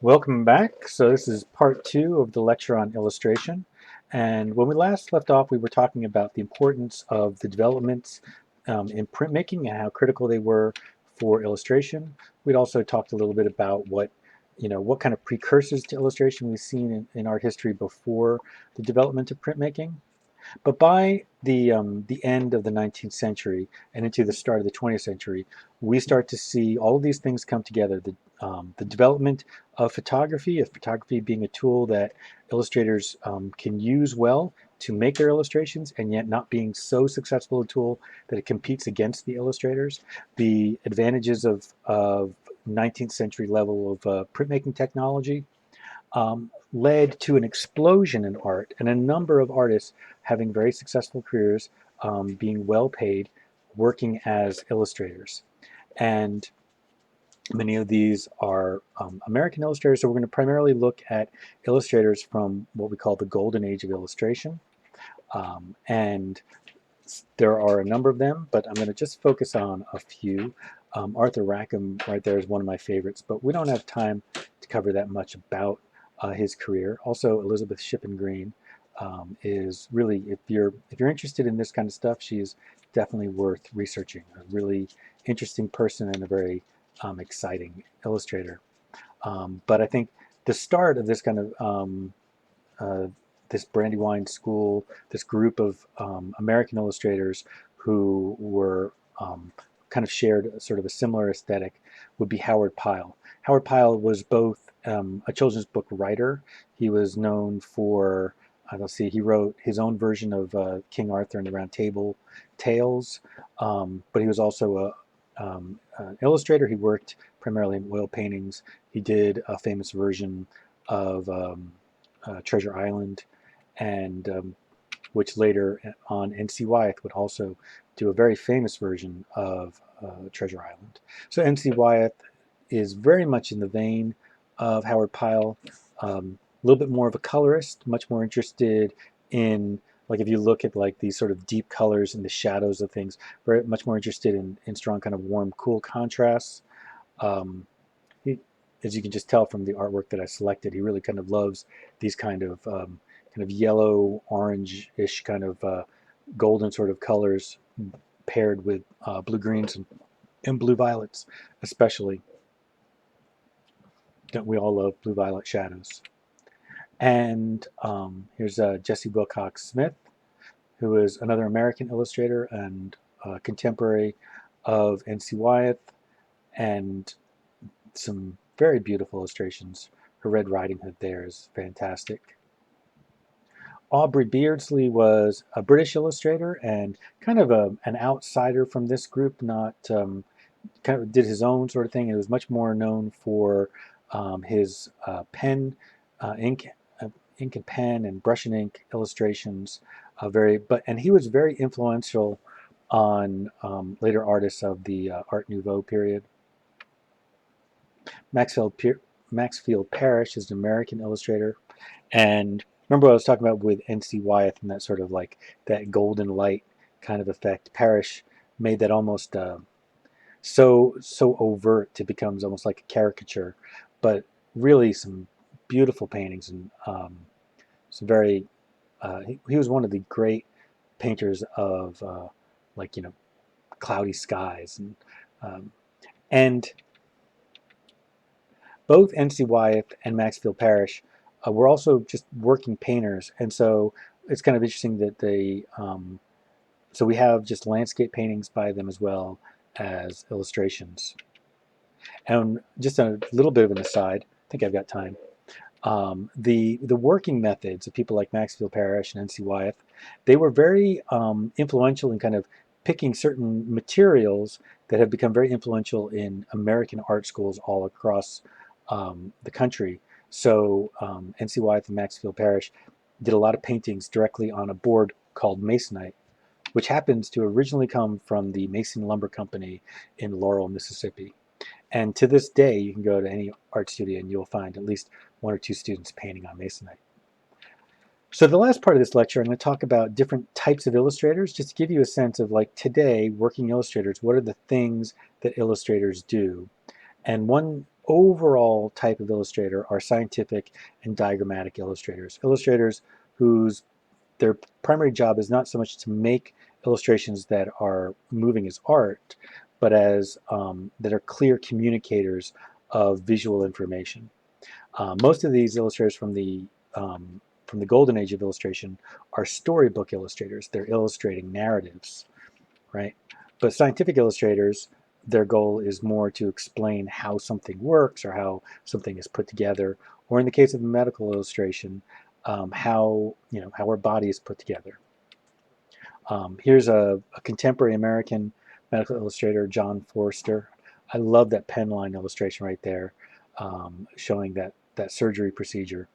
Welcome back. So this is part two of the lecture on illustration. And when we last left off, we were talking about the importance of the developments in printmaking and how critical they were for illustration. We'd also talked a little bit about what kind of precursors to illustration we've seen in art history before the development of printmaking. But by the end of the 19th century and into the start of the 20th century, we start to see all of these things come together. The development of photography being a tool that illustrators can use well to make their illustrations, and yet not being so successful a tool that it competes against the illustrators. The advantages of 19th century level of printmaking technology led to an explosion in art and a number of artists having very successful careers, being well paid, working as illustrators. And many of these are American illustrators, so we're going to primarily look at illustrators from what we call the golden age of illustration. And there are a number of them, but I'm going to just focus on a few. Arthur Rackham right there is one of my favorites, but we don't have time to cover that much about his career. Also, Elizabeth Shippen Green is really, if you're interested in this kind of stuff, she's definitely worth researching. A really interesting person and a very exciting illustrator. But I think the start of this kind of this Brandywine school, this group of American illustrators who were kind of shared sort of a similar aesthetic, would be Howard Pyle. Howard Pyle was both a children's book writer. He was known for, let's see, he wrote his own version of King Arthur and the Round Table Tales, but he was also an illustrator. He worked primarily in oil paintings. He did a famous version of Treasure Island, and which later on N.C. Wyeth would also do a very famous version of Treasure Island. So N.C. Wyeth is very much in the vein of Howard Pyle, a little bit more of a colorist, much more interested in, like if you look at like these sort of deep colors and the shadows of things, very much more interested in strong kind of warm, cool contrasts. As you can just tell from the artwork that I selected, he really kind of loves these kind of yellow, orange-ish kind of golden sort of colors paired with blue greens and blue violets, especially. Don't we all love blue violet shadows? And here's Jesse Wilcox Smith, who is another American illustrator and contemporary of N.C. Wyeth, and some very beautiful illustrations. Her Red Riding Hood there is fantastic. Aubrey Beardsley was a British illustrator and kind of an outsider from this group, not kind of did his own sort of thing. He was much more known for his pen, ink and pen and brush and ink illustrations. And he was very influential on later artists of the Art Nouveau period. Maxfield Parrish is an American illustrator, and remember what I was talking about with N.C. Wyeth and that sort of like that golden light kind of effect. Parrish made that almost so overt it becomes almost like a caricature, but really some beautiful paintings and some very. He was one of the great painters of cloudy skies and both N.C. Wyeth and Maxfield Parrish were also just working painters, and so it's kind of interesting that they. So we have just landscape paintings by them as well as illustrations. And just a little bit of an aside, I think I've got time. The working methods of people like Maxfield Parrish and N.C. Wyeth, they were very influential in kind of picking certain materials that have become very influential in American art schools all across the country. So N.C. Wyeth and Maxfield Parrish did a lot of paintings directly on a board called masonite, which happens to originally come from the Mason Lumber Company in Laurel, Mississippi. And to this day, you can go to any art studio and you'll find at least one or two students painting on masonite. So the last part of this lecture, I'm going to talk about different types of illustrators, just to give you a sense of like today, working illustrators, what are the things that illustrators do? And one overall type of illustrator are scientific and diagrammatic illustrators. Illustrators whose their primary job is not so much to make illustrations that are moving as art, but as that are clear communicators of visual information. Most of these illustrators from the golden age of illustration are storybook illustrators. They're illustrating narratives, right? But scientific illustrators, their goal is more to explain how something works or how something is put together, or in the case of medical illustration, how our body is put together. Here's a contemporary American medical illustrator, John Forrester. I love that pen line illustration right there, showing that surgery procedure.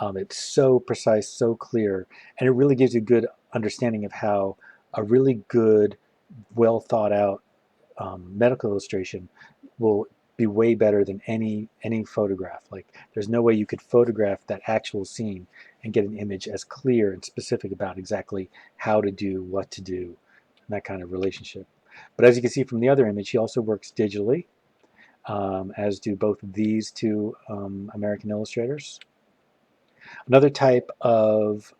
It's so precise, so clear, and it really gives you a good understanding of how a really good, well thought out medical illustration will be way better than any photograph. Like there's no way you could photograph that actual scene and get an image as clear and specific about exactly how to do, what to do, and that kind of relationship. But as you can see from the other image, he also works digitally, as do both of these two American illustrators. Another type of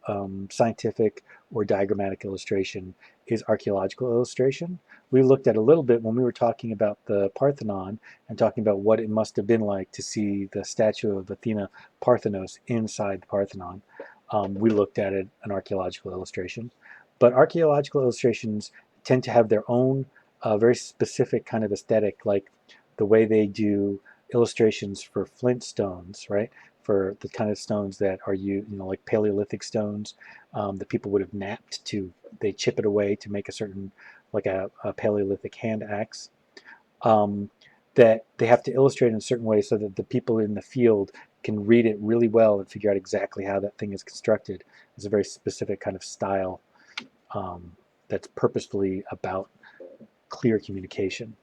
scientific or diagrammatic illustration is archaeological illustration. We looked at a little bit when we were talking about the Parthenon and talking about what it must have been like to see the statue of Athena Parthenos inside the Parthenon. We looked at it, an archaeological illustration. But archaeological illustrations tend to have their own very specific kind of aesthetic, like the way they do illustrations for flint stones, right? For the kind of stones that are like Paleolithic stones that people would have knapped to, they chip it away to make a certain, like a Paleolithic hand axe, that they have to illustrate in a certain way so that the people in the field can read it really well and figure out exactly how that thing is constructed. It's a very specific kind of style that's purposefully about clear communication.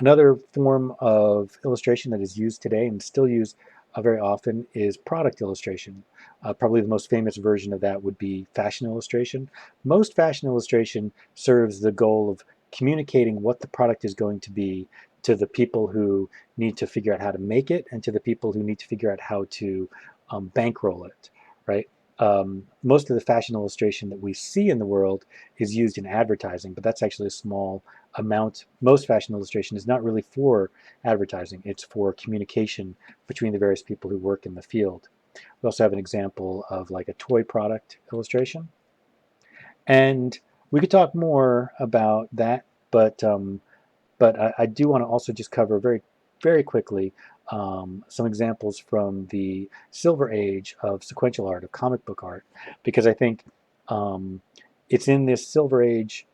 Another form of illustration that is used today and still used very often is product illustration. Probably the most famous version of that would be fashion illustration. Most fashion illustration serves the goal of communicating what the product is going to be to the people who need to figure out how to make it and to the people who need to figure out how to bankroll it, right? Most of the fashion illustration that we see in the world is used in advertising, but that's actually a small amount. Most fashion illustration is not really for advertising. It's for communication between the various people who work in the field. We also have an example of like a toy product illustration. And we could talk more about that, but I do want to also just cover very, very quickly some examples from the Silver Age of sequential art, of comic book art, because I think it's in this Silver Age,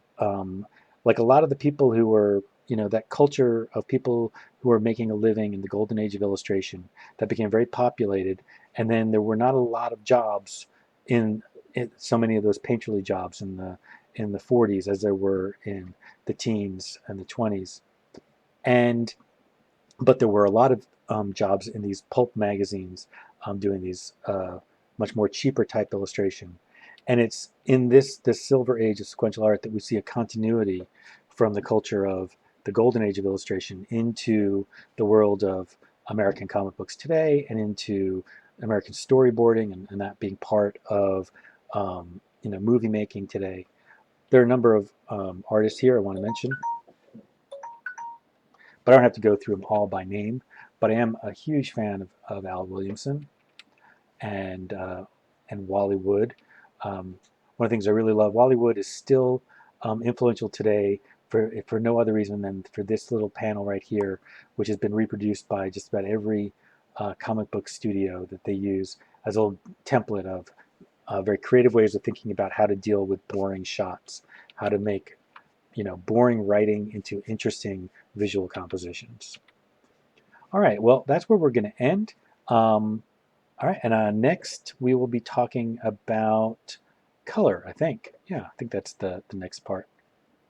like a lot of the people who were, that culture of people who were making a living in the golden age of illustration that became very populated, and then there were not a lot of jobs in so many of those painterly jobs in the 40s as there were in the teens and the 20s. But there were a lot of jobs in these pulp magazines doing these much more cheaper type illustration. And it's in this Silver Age of sequential art that we see a continuity from the culture of the golden age of illustration into the world of American comic books today and into American storyboarding and that being part of movie making today. There are a number of artists here I want to mention, but I don't have to go through them all by name. But I am a huge fan of Al Williamson and Wally Wood. One of the things I really love, Wally Wood is still influential today for no other reason than for this little panel right here, which has been reproduced by just about every comic book studio that they use as a little template of very creative ways of thinking about how to deal with boring shots, how to make boring writing into interesting visual compositions. All right, well, that's where we're going to end. All right, and next we will be talking about color, I think. Yeah, I think that's the next part.